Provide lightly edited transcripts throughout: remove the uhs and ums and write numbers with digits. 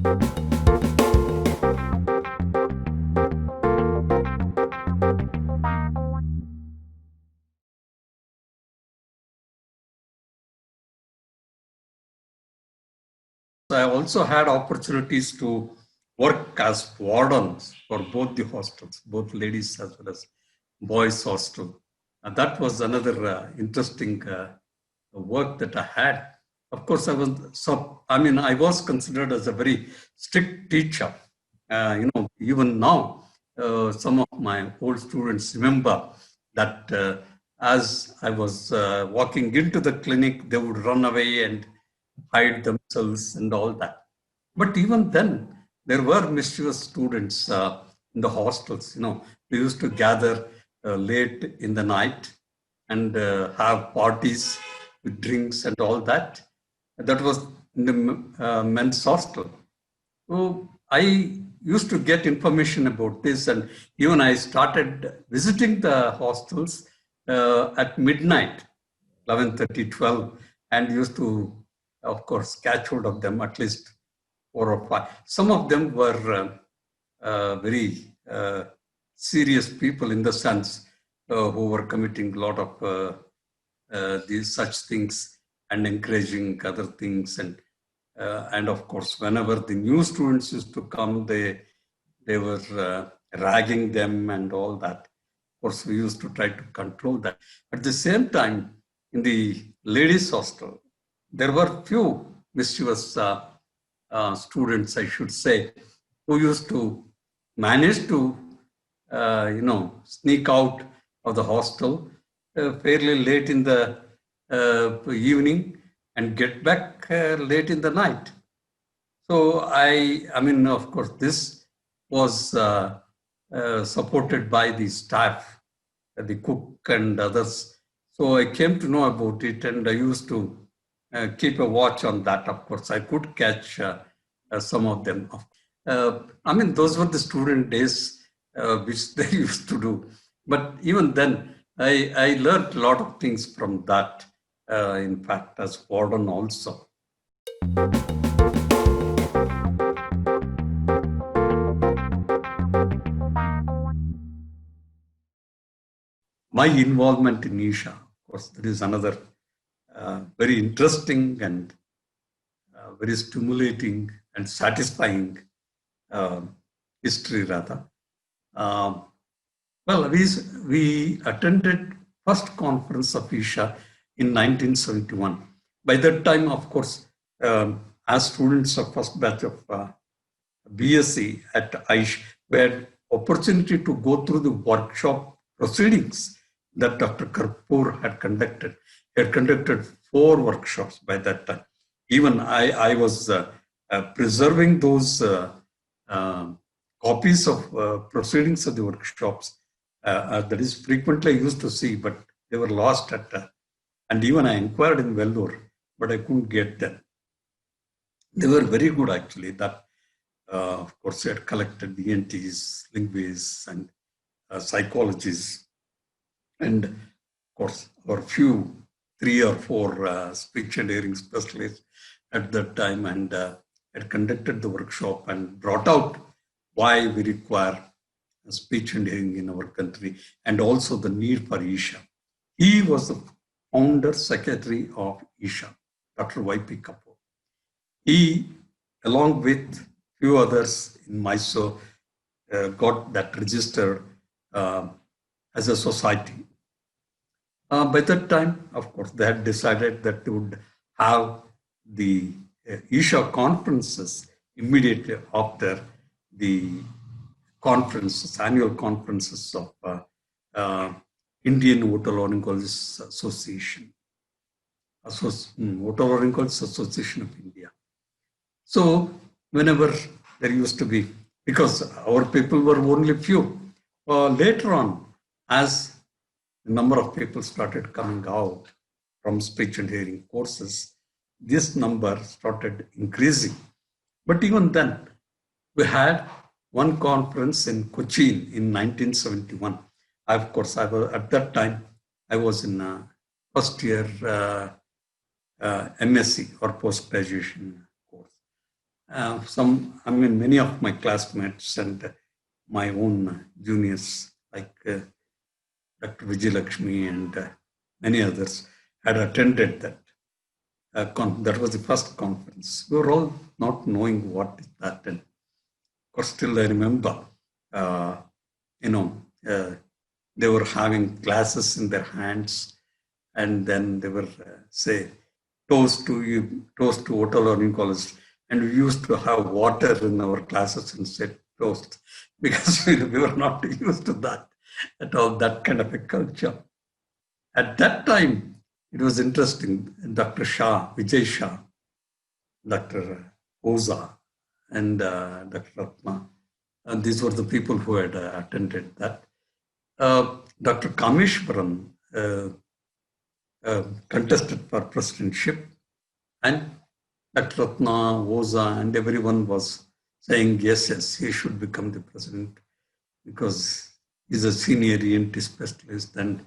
I also had opportunities to work as wardens for both the hostels, both ladies as well as boys hostel. And that was another interesting work that I had. Of course, I was considered as a very strict teacher. Even now, some of my old students remember that as I was walking into the clinic, they would run away and hide themselves and all that. But even then, there were mischievous students in the hostels. They used to gather late in the night and have parties with drinks and all that. That was in the men's hostel. So I used to get information about this, and even I started visiting the hostels at midnight, 11:30, 12, and used to, of course, catch hold of them, at least 4 or 5. Some of them were very serious people in the sense who were committing a lot of these such things and encouraging other things. And of course, whenever the new students used to come, they were ragging them and all that. Of course, we used to try to control that. At the same time, in the ladies' hostel, there were few mischievous students, I should say, who used to manage to, sneak out of the hostel fairly late in the evening and get back late in the night. So of course, this was supported by the staff, the cook and others. So I came to know about it, and I used to keep a watch on that. Of course, I could catch some of them. Those were the student days which they used to do. But even then, I learned a lot of things from that. In fact, as warden also. My involvement in Isha, of course, there is another very interesting and very stimulating and satisfying uh, history rather. Um, well, we attended first conference of Isha in 1971. By that time, of course, as students of first batch of BSc at Aish, we had opportunity to go through the workshop proceedings that Dr. Karpoor had conducted. He had conducted 4 workshops by that time. Even I was preserving those copies of proceedings of the workshops. That is frequently I used to see, but they were lost and even I inquired in Vellore, but I couldn't get them. They were very good actually. That of course, they had collected ENTs, linguists, and psychologists, and of course, our few 3 or 4 speech and hearing specialists at that time, and had conducted the workshop and brought out why we require speech and hearing in our country, and also the need for Isha. He was the founder secretary of Isha, Dr. Y.P. Kapoor. He, along with few others in Mysore, got that registered as a society. By that time, of course, they had decided that they would have the Isha conferences immediately after the conferences, annual conferences of Indian Otolaryngologists Association, Otolaryngologists Association of India. So whenever there used to be, because our people were only few, later on, as the number of people started coming out from speech and hearing courses, this number started increasing. But even then, we had one conference in Cochin in 1971. Of course, at that time, I was in first year MSc or post-graduation course. many of my classmates and my own juniors, like Dr. Vijay and many others, had attended that. That was the first conference. We were all not knowing what is that. And of course, still I remember, uh, you know, uh, they were having glasses in their hands, and then they were say toast to hotel learning college, and we used to have water in our classes and say toast because we were not used to that at all, that kind of a culture. At that time, it was interesting. Dr. Shah, Vijay Shah, Dr. Oza, and Dr. Ratna, and these were the people who had attended that. Dr. Kameshwaran contested for presidentship, and Dr. Ratna, Oza, and everyone was saying, yes, yes, he should become the president because he's a senior ENT specialist and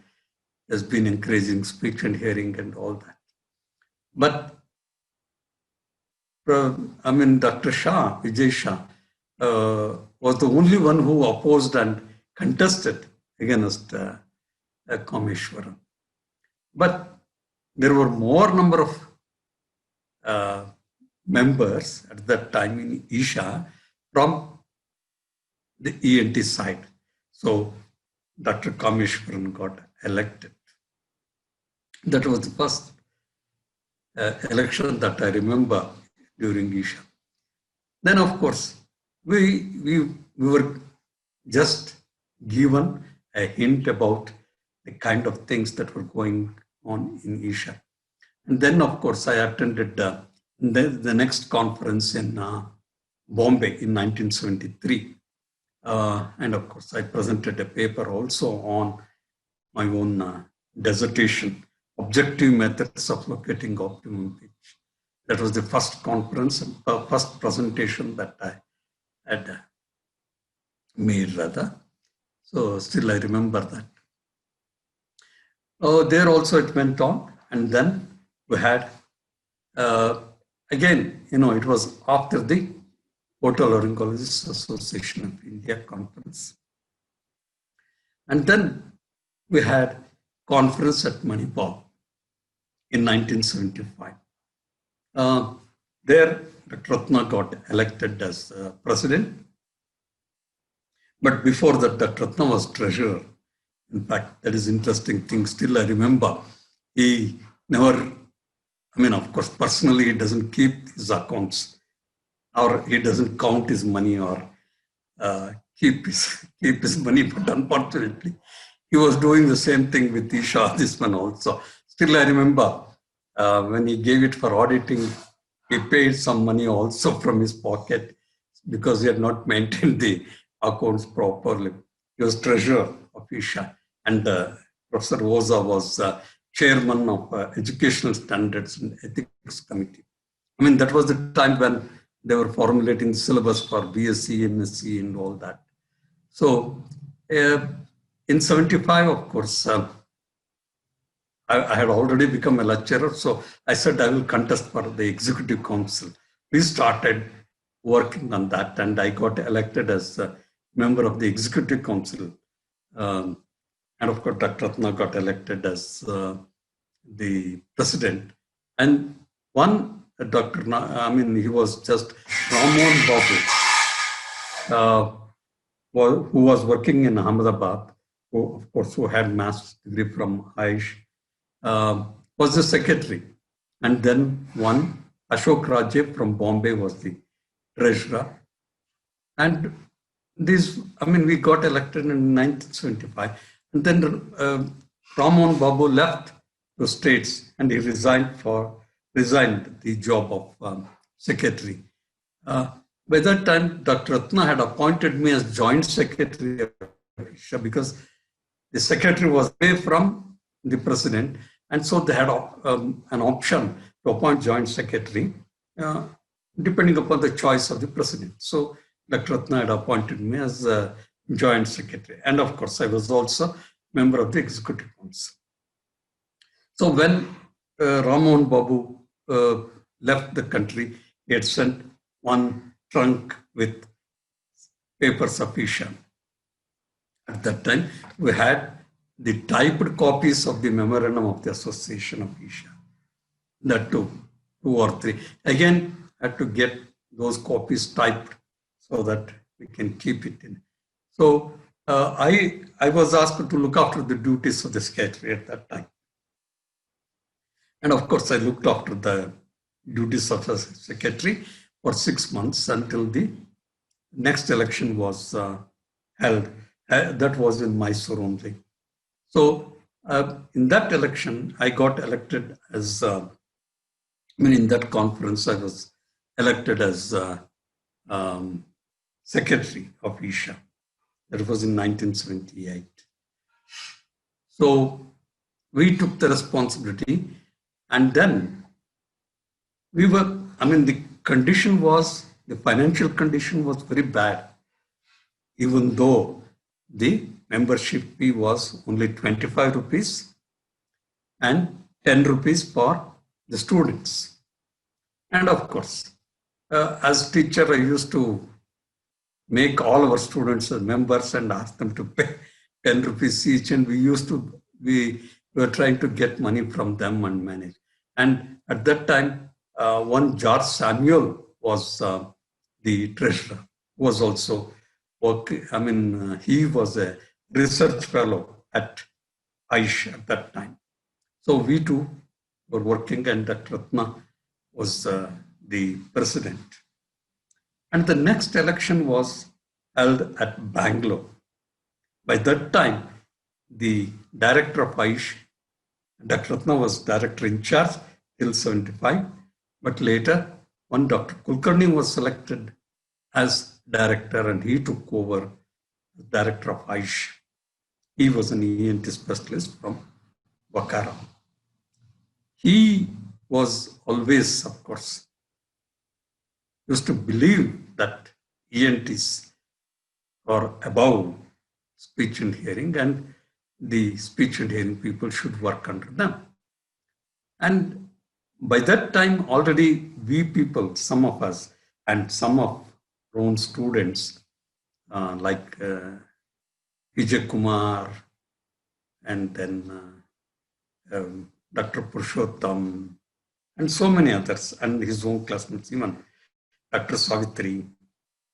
has been encouraging speech and hearing and all that. But Dr. Shah, Vijay Shah, was the only one who opposed and contested against Kameshwaran. But there were more number of members at that time in Isha from the ENT side. So Dr. Kameshwaran got elected. That was the first election that I remember during Isha. Then, of course, we were just given a hint about the kind of things that were going on in Isha. And then, of course, I attended the next conference in Bombay in 1973. And of course, I presented a paper also on my own dissertation, Objective Methods of Locating Optimum Pitch. That was the first conference, first presentation that I had made rather. So still I remember that. There also it went on, and then we had, again, it was after the Otolaryngologists Association of India conference. And then we had conference at Manipal in 1975. There, Dr. Ratna got elected as president. But before that, Dr. Ratna was treasurer. In fact, that is interesting thing. Still, I remember he never, of course, personally, he doesn't keep his accounts, or he doesn't count his money or keep his money. But unfortunately, he was doing the same thing with Isha, this one also. Still, I remember when he gave it for auditing, he paid some money also from his pocket because he had not maintained the accounts properly. He was treasurer of Isha, and Professor Oza was chairman of Educational Standards and Ethics Committee. That was the time when they were formulating the syllabus for BSc, MSc, and all that. So in 75, of course, I had already become a lecturer, so I said I will contest for the Executive Council. We started working on that, and I got elected as a member of the Executive Council. And of course, Dr. Ratna got elected as the president. And one he was just Ramon Babu, who was working in Ahmedabad, who had master's degree from Aish, was the secretary. And then one, Ashok Raje from Bombay was the treasurer. And this, we got elected in 1975. And then Ramon Babu left the States and he resigned the job of secretary. By that time, Dr. Ratna had appointed me as joint secretary of Isha because the secretary was away from the president, and so they had an option to appoint joint secretary depending upon the choice of the president. So Dr. Ratna had appointed me as a joint secretary. And of course, I was also member of the Executive Council. So when Ramon Babu left the country, he had sent one trunk with papers of Isha. At that time, we had the typed copies of the memorandum of the Association of Isha. That too, two or three. Again, had to get those copies typed so that we can keep it in. So I was asked to look after the duties of the secretary at that time. And of course, I looked after the duties of the secretary for 6 months until the next election was held. That was in Mysore only. So in that election, I got elected as, in that conference, I was elected as secretary of Isha. That was in 1978. So we took the responsibility, and then we were, the condition was, the financial condition was very bad, even though the membership fee was only 25 rupees and 10 rupees for the students. And of course, as teacher, I used to make all our students as members and ask them to pay 10 rupees each. And we were trying to get money from them and manage. And at that time, one George Samuel was the treasurer, was also working. He was a research fellow at Aish at that time. So we too were working, and Dr. Ratna was the president. And the next election was held at Bangalore. By that time, the director of Aish, Dr. Ratna, was director in charge till 75. But later, one Dr. Kulkarni was selected as director, and he took over as director of Aish. He was an ENT specialist from Bakara. He was always, of course, used to believe that ENTs are above speech and hearing, and the speech and hearing people should work under them. And by that time, already we people, some of us, and some of our own students, like Vijay Kumar, and then Dr. Purushottam, and so many others, and his own classmates, even Dr. Savitri,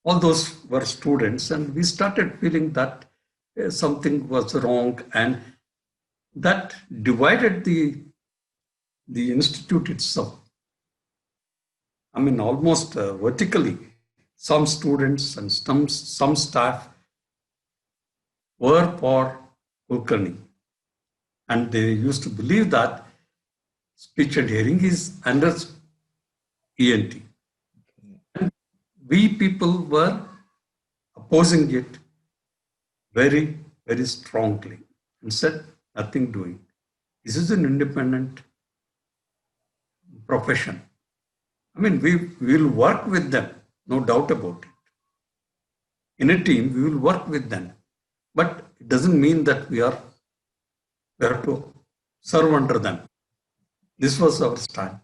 all those were students, and we started feeling that something was wrong, and that divided the institute itself. Almost vertically. Some students and some staff were for Kulkarni, and they used to believe that speech and hearing is under ENT. And we people were opposing it very, very strongly and said, nothing doing. This is an independent profession. We will work with them, no doubt about it. In a team, we will work with them. But it doesn't mean that we have to serve under them. This was our stand.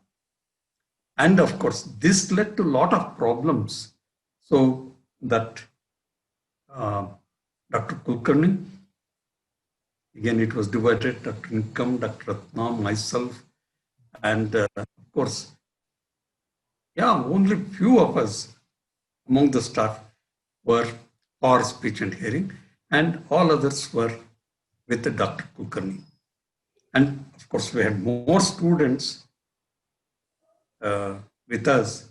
And of course, this led to a lot of problems. So that Dr. Kulkarni, again, it was divided, Dr. Nikam, Dr. Ratna, myself, and of course, only few of us among the staff were for speech and hearing, and all others were with Dr. Kulkarni. And of course, we had more students with us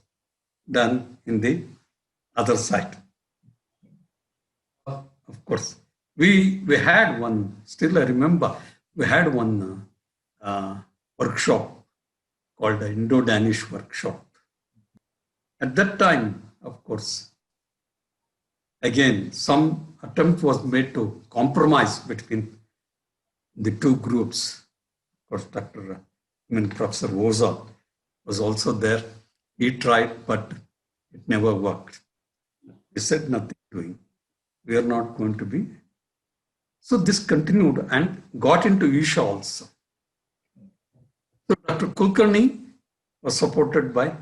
than in the other side. Of course, we had one, still I remember, we had one workshop called the Indo-Danish workshop. At that time, of course, again, some attempt was made to compromise between the two groups. Of course, Professor Oza was also there. He tried, but it never worked. He said, nothing doing. We are not going to be. So this continued and got into Isha also. So Dr. Kulkarni was supported by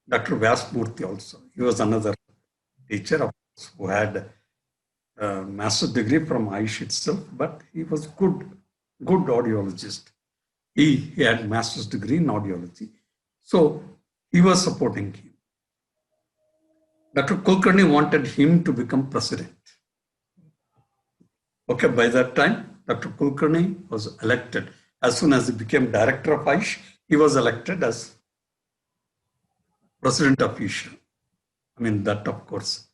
Dr. Vyasmurthy also. He was another teacher of course, who had a master's degree from Aish itself, but he was good audiologist. He had master's degree in audiology. So he was supporting him. Dr. Kulkarni wanted him to become president. Okay, by that time, Dr. Kulkarni was elected. As soon as he became director of Aish, he was elected as president of Isha. I mean, that of course,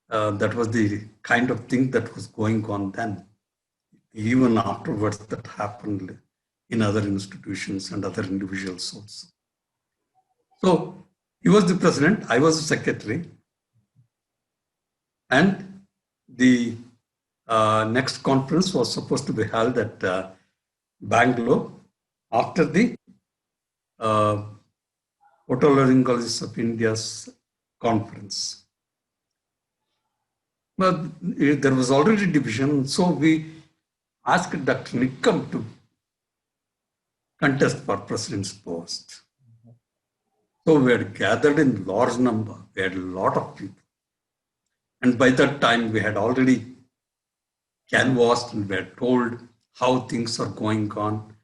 that was the kind of thing that was going on then. Even afterwards, that happened in other institutions and other individuals also. So he was the president, I was the secretary, and the next conference was supposed to be held at Bangalore after the uh, Otolaryngologists of India's conference. But there was already division, so we asked Dr. Nikam to contest for president's post. So we had gathered in large number. We had a lot of people. And by that time, we had already canvassed and we had told how things are going on.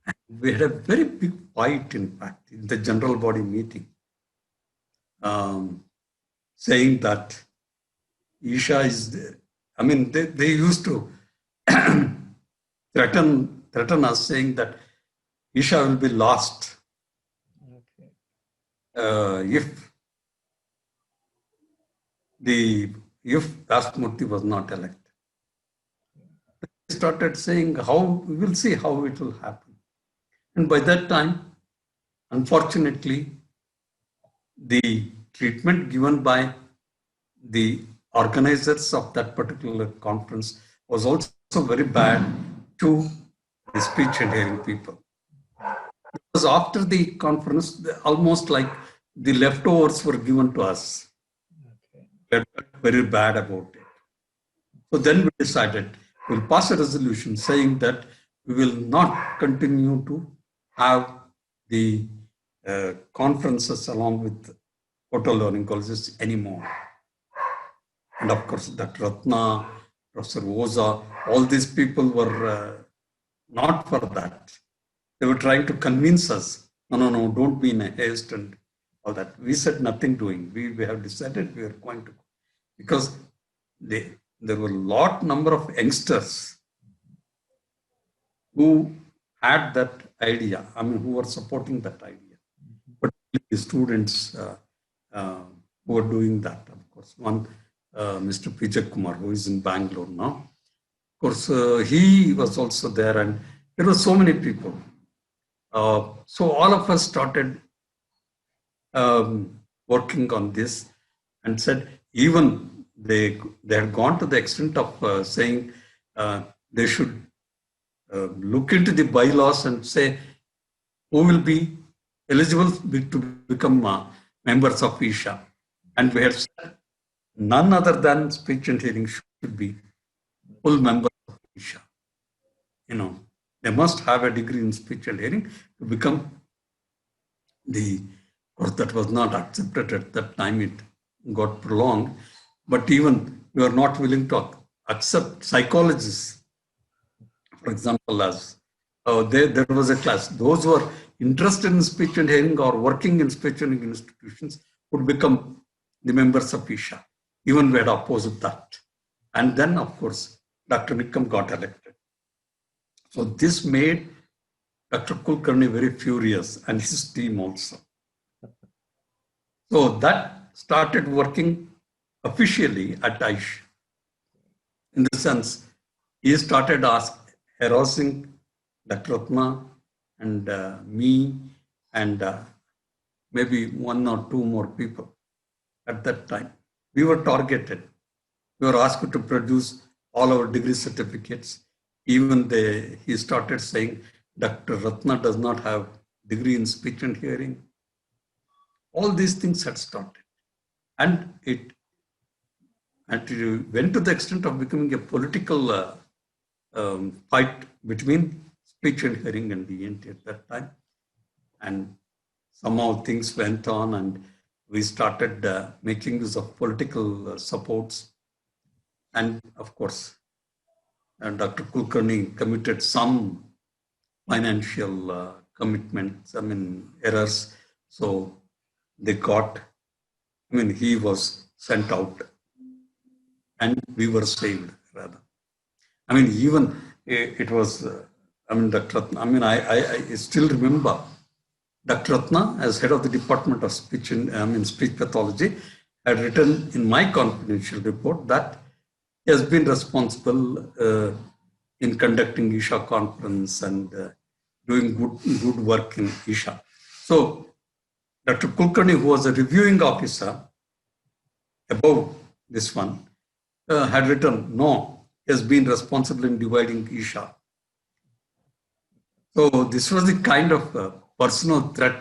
And we had a very big fight, in fact, in the general body meeting, saying that Isha is there. I mean, they used to threaten us, saying that Isha will be lost if Vyasmurthy was not elected. They started saying we will see how it will happen. And by that time, unfortunately, the treatment given by the organizers of that particular conference was also very bad to the speech and hearing people. Because after the conference, almost like the leftovers were given to us. We felt very bad about it. So then we decided we'll pass a resolution saying that we will not continue to have the conferences along with otolaryngologists anymore. And of course, Dr. Ratna, Professor Oza, all these people were not for that. They were trying to convince us, no, don't be in a haste and all that. We said nothing doing. We have decided we are going to, because there were a number of youngsters who had that idea, I mean, who were supporting that idea. But the students who were doing that, of course. One, Mr. Vijay Kumar, who is in Bangalore now. Of course, he was also there, and there were so many people. So all of us started working on this and said, even they had gone to the extent of saying they should look into the bylaws and say who will be eligible to become members of Isha. And we had said none other than speech and hearing should be full members of Isha. They must have a degree in speech and hearing to become of course, that was not accepted at that time. It got prolonged. But even we are not willing to accept psychologists, for example, as there was a class. Those who are interested in speech and hearing or working in speech and hearing institutions would become the members of Isha. Even we had opposed that. And then, of course, Dr. Nikam got elected. So this made Dr. Kulkarni very furious and his team also. So that started working officially at Aish. In the sense, he started harassing Dr. Ratna and me and maybe one or two more people at that time. We were targeted. We were asked to produce all our degree certificates. Even he started saying Dr. Ratna does not have degree in speech and hearing. All these things had started. And it went to the extent of becoming a political fight between speech and hearing and the ENT at that time. And somehow things went on and we started making use of political supports. And of course, Dr. Kulkarni committed some financial commitments, errors. So he was sent out and we were saved rather. Even it was, Dr. Ratna, I still remember Dr. Ratna, as head of the Department of Speech Speech Pathology, had written in my confidential report that he has been responsible in conducting Isha conference and doing good work in Isha. So Dr. Kulkarni, who was a reviewing officer above this one, had written, no, he has been responsible in dividing Isha. So this was the kind of personal threat.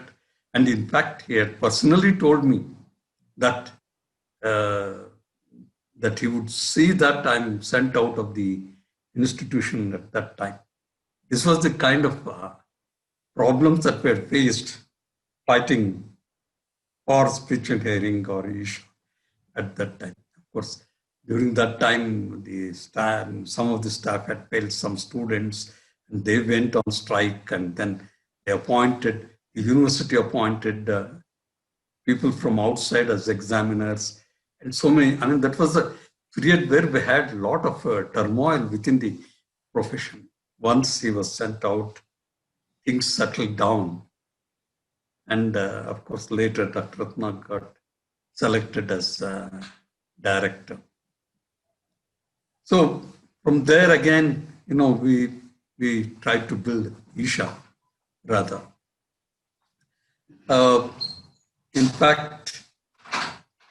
And in fact, he had personally told me that that he would see that I'm sent out of the institution at that time. This was the kind of problems that were faced fighting for speech and hearing or Isha at that time. Of course, during that time, the staff, some of the staff had failed some students, and they went on strike, and then the university appointed people from outside as examiners, and so many. That was a period where we had a lot of turmoil within the profession. Once he was sent out, things settled down. And of course, later Dr. Ratna got selected as director. So from there again, we tried to build Isha rather. In fact,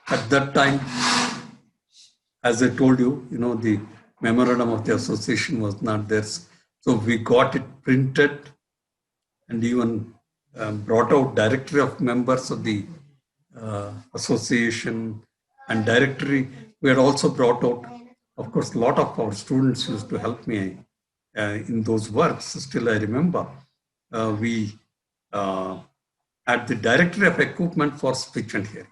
at that time, as I told you, the memorandum of the association was not there. So we got it printed and even brought out directory of members of the association and directory. We had also brought out, of course, a lot of our students used to help me in those works. Still, I remember we had the directory of equipment for speech and hearing,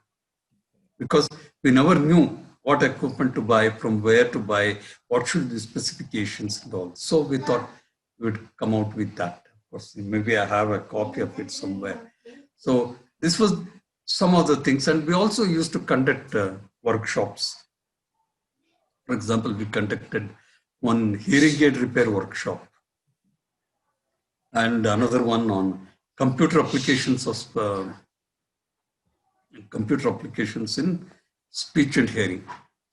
because we never knew what equipment to buy, from where to buy, what should be the specifications and all. So we thought we would come out with that. Of course, maybe I have a copy of it somewhere. So this was some of the things. And we also used to conduct workshops. For example, we conducted one hearing aid repair workshop and another one on computer applications in speech and hearing.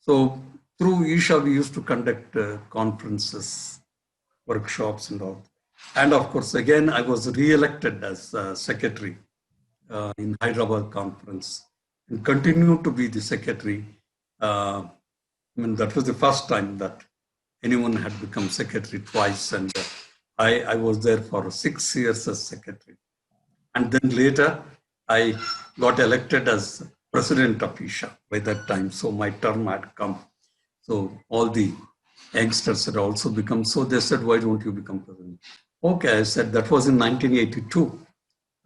So through Isha, we used to conduct conferences, workshops and all. And of course, again, I was re-elected as secretary in Hyderabad conference and continued to be the secretary. That was the first time that anyone had become secretary twice. And I was there for 6 years as secretary. And then later, I got elected as president of Isha by that time. So my term had come. So all the youngsters had also become. So they said, why don't you become president? Okay, I said, that was in 1982.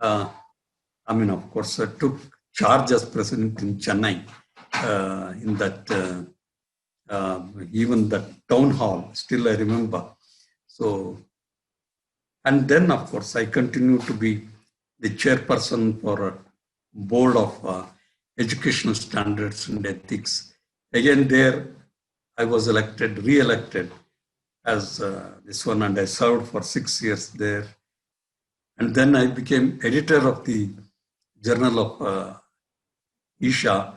Of course, I took charge as president in Chennai, in that, even that town hall, still I remember. So, and then of course, I continued to be the chairperson for a board of educational standards and ethics. Again, there I was re-elected as this one, and I served for 6 years there. And then I became editor of the Journal of Isha,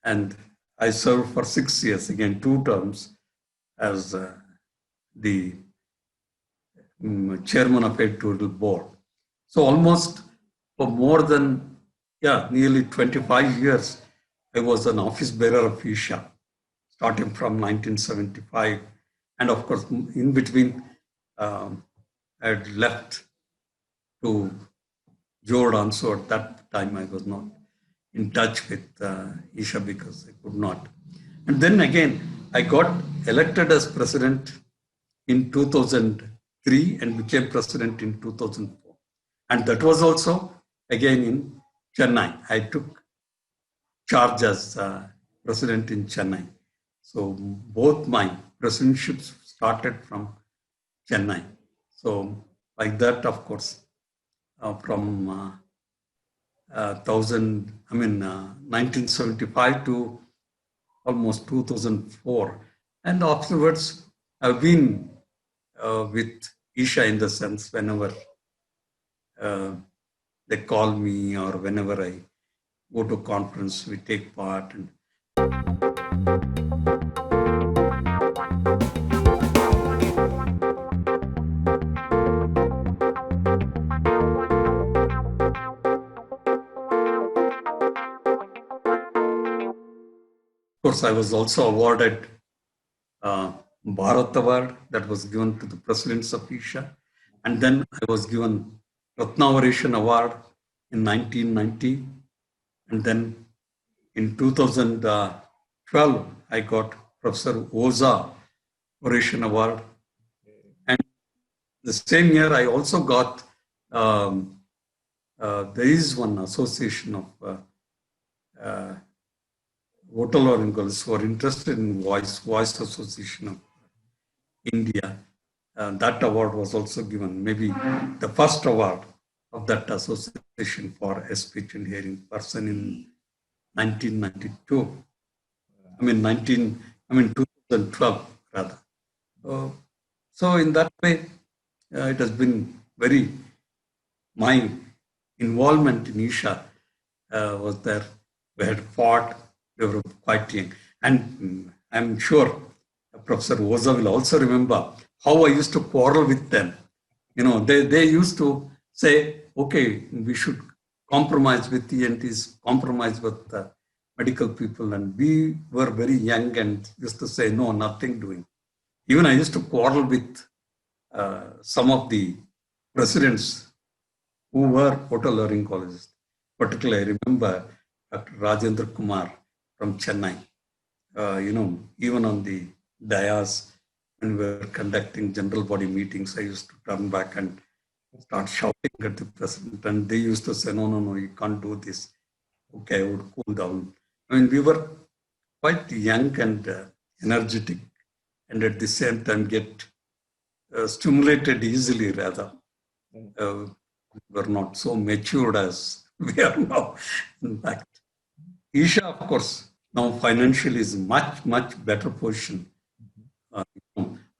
and I served for 6 years, again 2 terms, as the chairman of editorial board. So almost for more than, nearly 25 years, I was an office bearer of Isha, starting from 1975. And of course, in between, I had left to Jordan. So at that time, I was not in touch with Isha because I could not. And then again, I got elected as president in 2003 and became president in 2004. And that was also again in Chennai. I took charge as president in Chennai. So both my presidentships started from Chennai. So like that, of course, from 1975 to almost 2004. And afterwards, I've been with Isha in the sense whenever uh, they call me or whenever I go to conference, we take part. And of course, I was also awarded Bharat Award that was given to the presidents of Isha. And then I was given Ratnavaration Award in 1990. And then in 2012, I got Professor Oza Oration Award. And the same year, I also got, there is one association of otolaryngologists who are interested in Voice Association of India. That award was also given, maybe the first award of that association for a speech and hearing person in 1992. 2012 rather. So in that way, it has been my involvement in Isha was there. We had fought, we were quite young. And I'm sure Professor Oza will also remember how I used to quarrel with them. They used to say, okay, we should compromise with ENTs, compromise with medical people. And we were very young and used to say, no, nothing doing. Even I used to quarrel with some of the presidents who were otolaryngologists. Particularly, I remember Dr. Rajendra Kumar from Chennai. Even on the dais, when we were conducting general body meetings, I used to turn back and start shouting at the president. And they used to say, no, you can't do this. Okay, I would cool down. We were quite young and energetic, and at the same time get stimulated easily rather. We were not so matured as we are now. In fact, Isha, of course, now financially is much, much better position.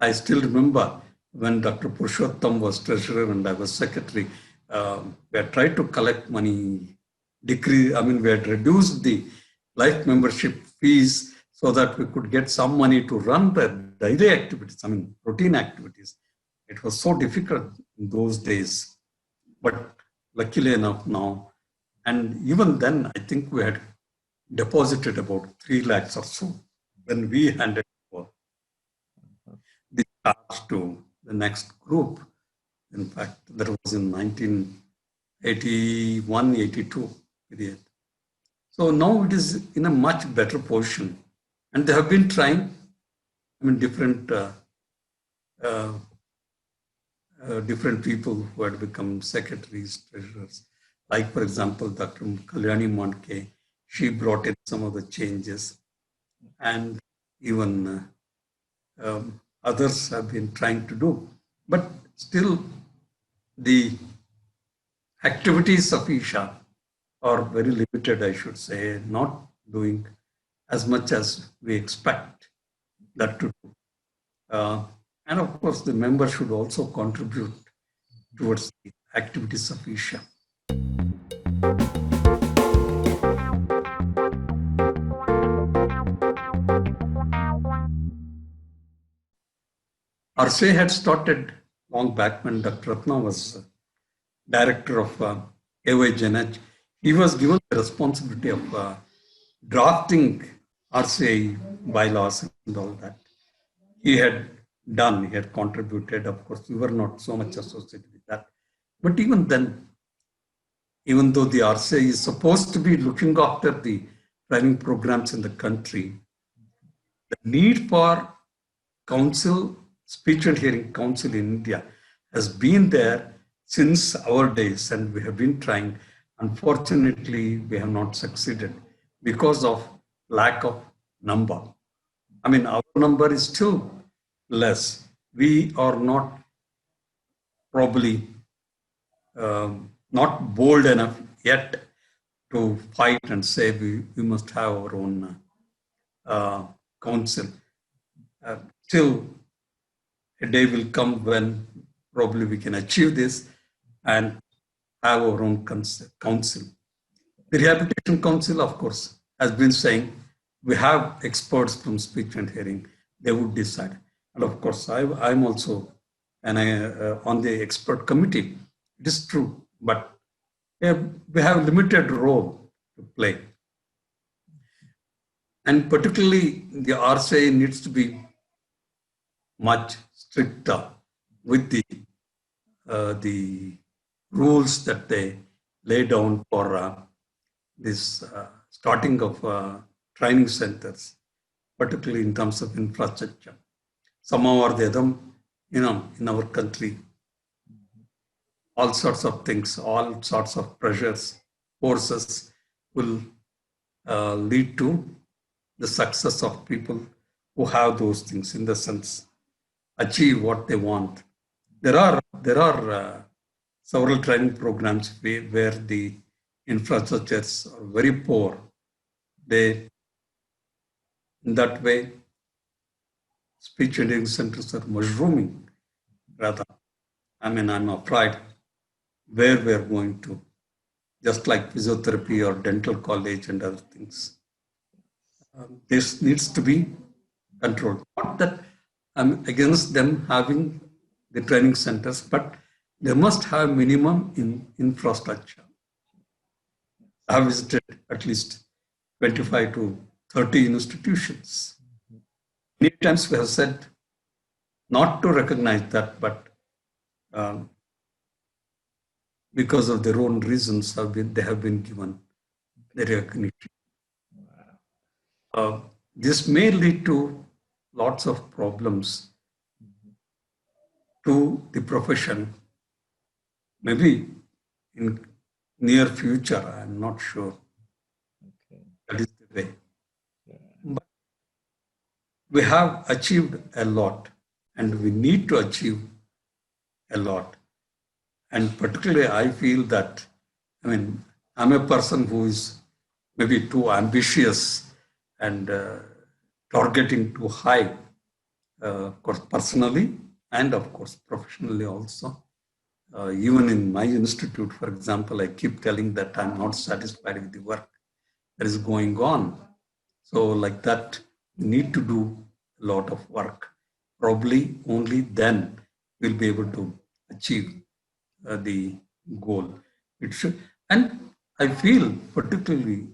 I still remember when Dr. Purushottam was treasurer and I was secretary, we had tried to collect money, we had reduced the life membership fees so that we could get some money to run the daily activities, routine activities. It was so difficult in those days, but luckily enough now, and even then, I think we had deposited about 3 lakhs or so. Then we handed over the charge to the next group. In fact, that was in 1981, 82 period. So now it is in a much better position. And they have been trying, different different people who had become secretaries, treasurers. Like, for example, Dr. Kalyani Mondke, she brought in some of the changes. And even others have been trying to do. But still, the activities of Isha are very limited, I should say, not doing as much as we expect that to do. And of course, the members should also contribute towards the activities of Isha. RCA had started long back when Dr. Ratna was director of AYGNH. He was given the responsibility of drafting RCA bylaws and all that. He had contributed. Of course, we were not so much associated with that. But even then, even though the RCA is supposed to be looking after the training programs in the country, the need for council, speech and hearing council in India has been there since our days, and we have been trying. Unfortunately, we have not succeeded because of lack of number. I mean, our number is still less. We are not probably not bold enough yet to fight and say we must have our own council. Still, a day will come when probably we can achieve this and have our own council. The Rehabilitation Council, of course, has been saying we have experts from speech and hearing. They would decide. And of course, I'm also on the expert committee. It is true, but we have limited role to play. And particularly, the RCA needs to be much stricter with the rules that they lay down for this starting of training centers, particularly in terms of infrastructure. Somehow or the other, in our country, all sorts of things, all sorts of pressures, forces will lead to the success of people who have those things, in the sense, achieve what they want. There are several training programs where the infrastructures are very poor. They, in that way, speech and hearing centers are mushrooming. Rather, I mean, I'm afraid where we're going to, just like physiotherapy or dental college and other things. This needs to be controlled. Not that I'm against them having the training centers, but they must have minimum in infrastructure. I have visited at least 25 to 30 institutions. Many times we have said not to recognize that, but because of their own reasons, they have been given the recognition. This may lead to lots of problems to the profession. Maybe in near future, I'm not sure. Okay. That is the way. Yeah. But we have achieved a lot, and we need to achieve a lot. And particularly, I feel that, I mean, I'm a person who is maybe too ambitious and targeting too high, of course, personally and of course, professionally also. Even in my institute, for example, I keep telling that I'm not satisfied with the work that is going on. So like that, we need to do a lot of work. Probably only then we'll be able to achieve the goal. It should, and I feel particularly,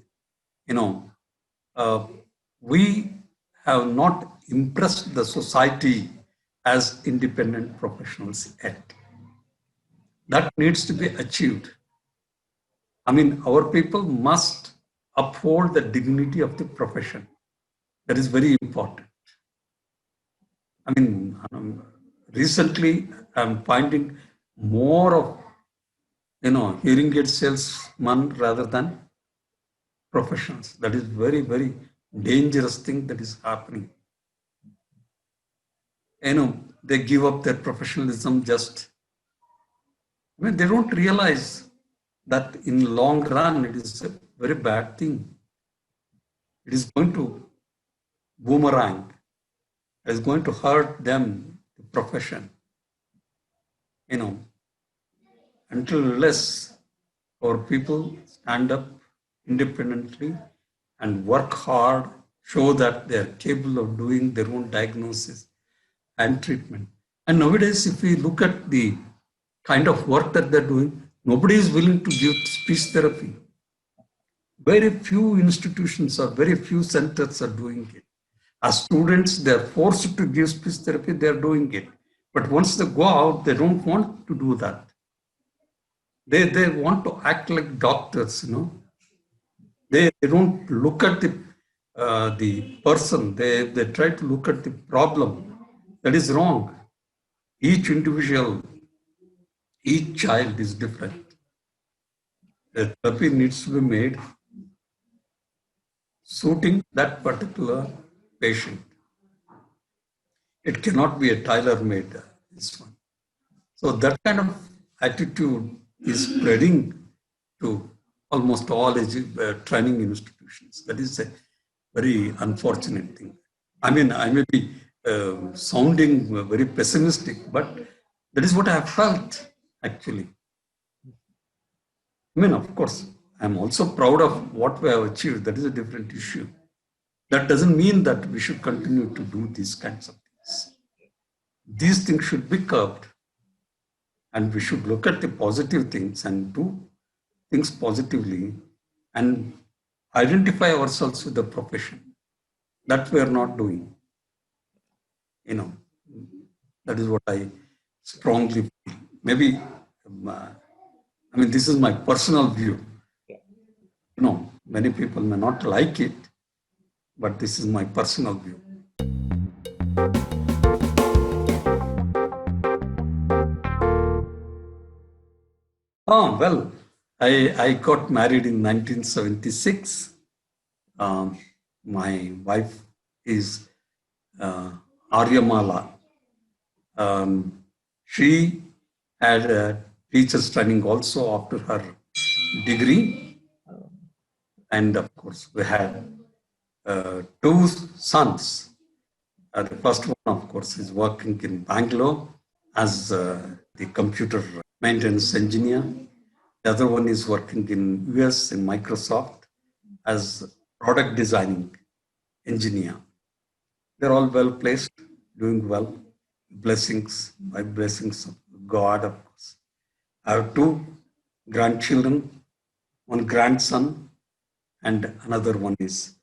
we have not impressed the society as independent professionals yet. That needs to be achieved. I mean, our people must uphold the dignity of the profession. That is very important. I mean, recently I'm finding more of, hearing aid salesmen rather than professionals. That is very, very dangerous thing that is happening. They give up their professionalism just, they don't realize that in long run, it is a very bad thing. It is going to boomerang. It is going to hurt them, the profession. Until less our people stand up independently and work hard, show that they are capable of doing their own diagnosis and treatment. And nowadays, if we look at the kind of work that they're doing, nobody is willing to give speech therapy. Very few institutions or very few centers are doing it. As students, they're forced to give speech therapy, they're doing it. But once they go out, they don't want to do that. They want to act like doctors, They don't look at the person. They try to look at the problem. That is wrong. Each individual, each child is different. The therapy needs to be made suiting that particular patient. It cannot be a tailor-made this one. So that kind of attitude is spreading to almost all training institutions. That is a very unfortunate thing. I mean, I may be sounding very pessimistic, but that is what I have felt actually. I mean, of course, I'm also proud of what we have achieved. That is a different issue. That doesn't mean that we should continue to do these kinds of things. These things should be curbed, and we should look at the positive things and do things positively and identify ourselves with the profession. That we are not doing. You know, that is what I strongly feel. Maybe, I mean, this is my personal view. You know, many people may not like it, but this is my personal view. Oh, well, I got married in 1976. My wife is Aryamala. She had teacher's training also after her degree. And of course, we had two sons. The first one, of course, is working in Bangalore as the computer maintenance engineer. The other one is working in US in Microsoft as product designing engineer. They're all well placed, doing well. Blessings, by blessings of God, of course. I have two grandchildren, one grandson, and another one is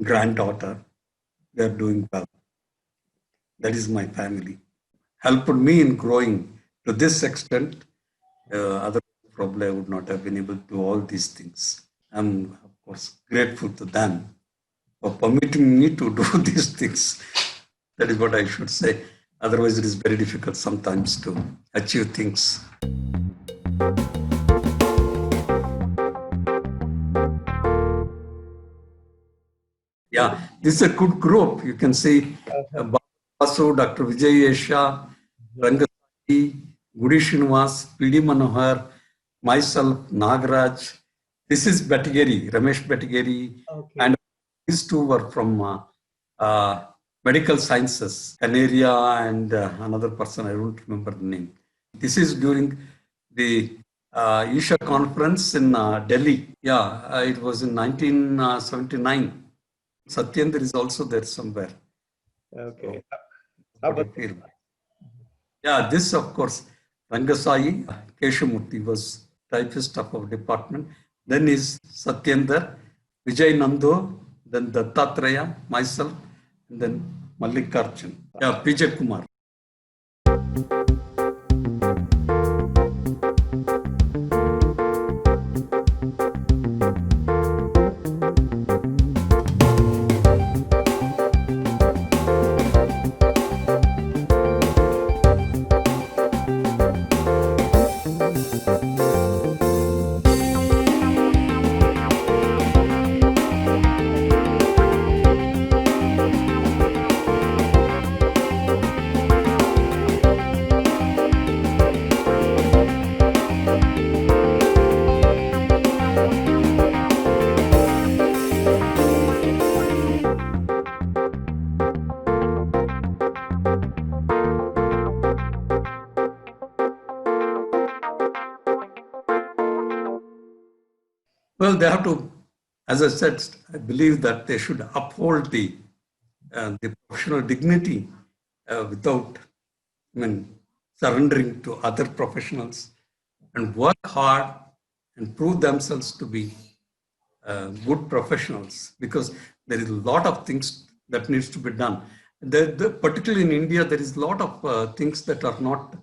granddaughter. They're doing well. That is my family. Helped me in growing to this extent. Other probably I would not have been able to do all these things. I'm, of course, grateful to them for permitting me to do these things. That is what I should say. Otherwise, it is very difficult sometimes to achieve things. Yeah, this is a good group. You can see Basu, Dr. Vijay Esha, Rangasati, Gudi Srinivas, P.D. Manohar, myself, Nagaraj. This is Bettigeri, Ramesh Bettigeri. Okay. And these two were from medical sciences, Canaria and another person, I don't remember the name. This is during the Isha conference in Delhi. Yeah, it was in 1979. Satyendra is also there somewhere. Okay. So, yeah, this of course, Rangasai Keshamurthy was typist of our department. Then is Satyendra, Vijay Nando, then Dattatreya, myself, and then Mallikarjun. Yeah, Vijay Kumar. Well, they have to, as I said, I believe that they should uphold the professional dignity without, surrendering to other professionals and work hard and prove themselves to be good professionals, because there is a lot of things that needs to be done. Particularly in India, there is a lot of things that are not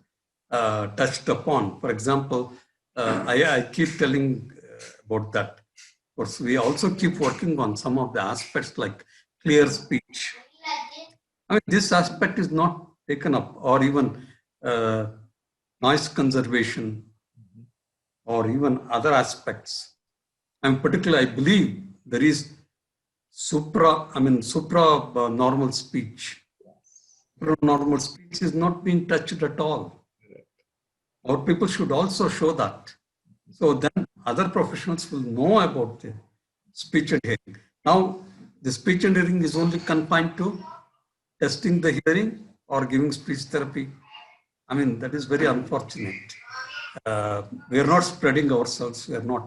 touched upon. For example, I keep telling about that. Of course, we also keep working on some of the aspects like clear speech. I mean, this aspect is not taken up, or even noise conservation, or even other aspects. And particularly, I believe there is supra normal speech. Normal speech is not being touched at all. Our people should also show that. So then other professionals will know about the speech and hearing. Now, the speech and hearing is only confined to testing the hearing or giving speech therapy. I mean, that is very unfortunate. We are not spreading ourselves. We are not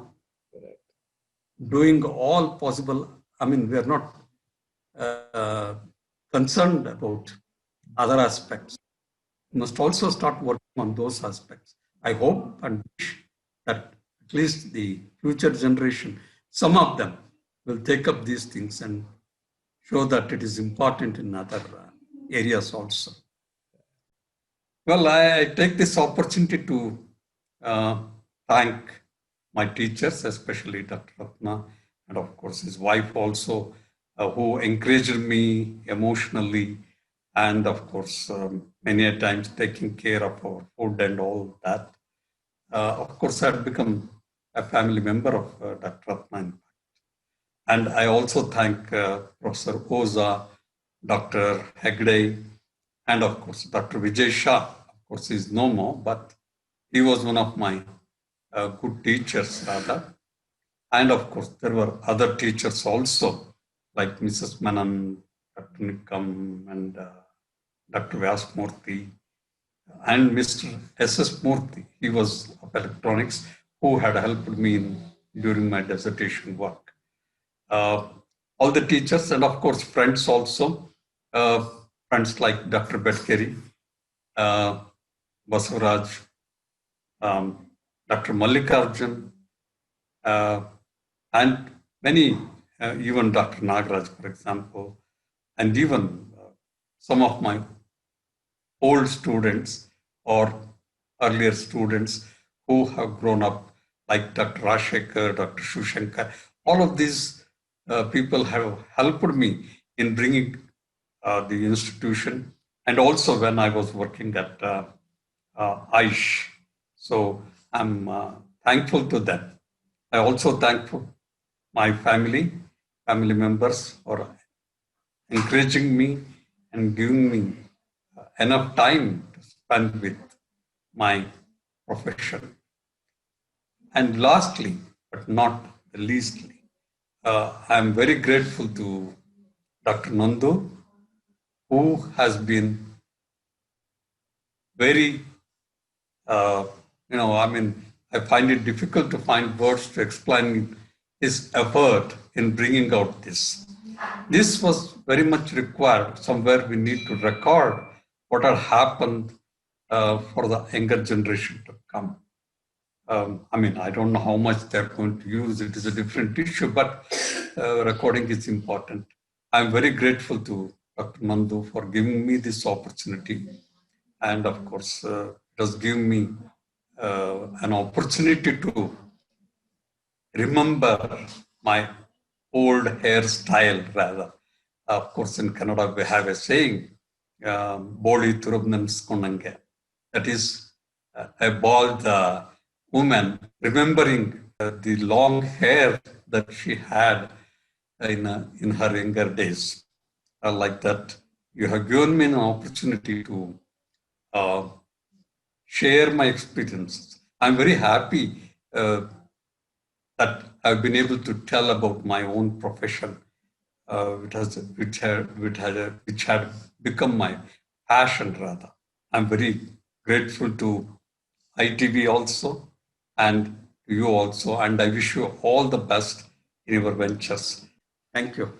doing all possible. I mean, we are not concerned about other aspects. We must also start working on those aspects. I hope and wish that at least the future generation, some of them, will take up these things and show that it is important in other areas also. Well, I take this opportunity to thank my teachers, especially Dr. Ratna, and of course his wife also, who encouraged me emotionally, and of course many a times taking care of our food and all that. Of course, I've become a family member of Dr. Ratna. And I also thank Professor Oza, Dr. Hegde, and of course Dr. Vijay Shah. Of course, he's no more, but he was one of my good teachers rather. And of course, there were other teachers also, like Mrs. Manan, Dr. Nikam, and Dr. Vyasmurthy, and Mr. S.S. Murthy. He was of electronics, who had helped me during my dissertation work. All the teachers, and of course, friends also, friends like Dr. Bedkeri, Basavaraj, Dr. Mallikarjun, and many, even Dr. Nagaraj, for example, and even some of my old students or earlier students who have grown up, like Dr. Rashekar, Dr. Shushankar. All of these people have helped me in bringing the institution, and also when I was working at Aish. So I'm thankful to them. I also thankful my family members for encouraging me and giving me enough time to spend with my profession. And lastly, but not the leastly, I'm very grateful to Dr. Nandu, who has been very, I find it difficult to find words to explain his effort in bringing out this. This was very much required. Somewhere we need to record what had happened for the younger generation to come. I don't know how much they're going to use. It is a different issue, but recording is important. I'm very grateful to Dr. Nandu for giving me this opportunity. And of course, it has given me an opportunity to remember my old hairstyle rather. Of course, in Kannada, we have a saying, Boli Turubnamskonange. That is a bald woman remembering the long hair that she had in her younger days. Like that, you have given me an opportunity to share my experiences. I'm very happy that I've been able to tell about my own profession, which had become my passion rather. I'm very grateful to ITV also and to you also, and I wish you all the best in your ventures. Thank you.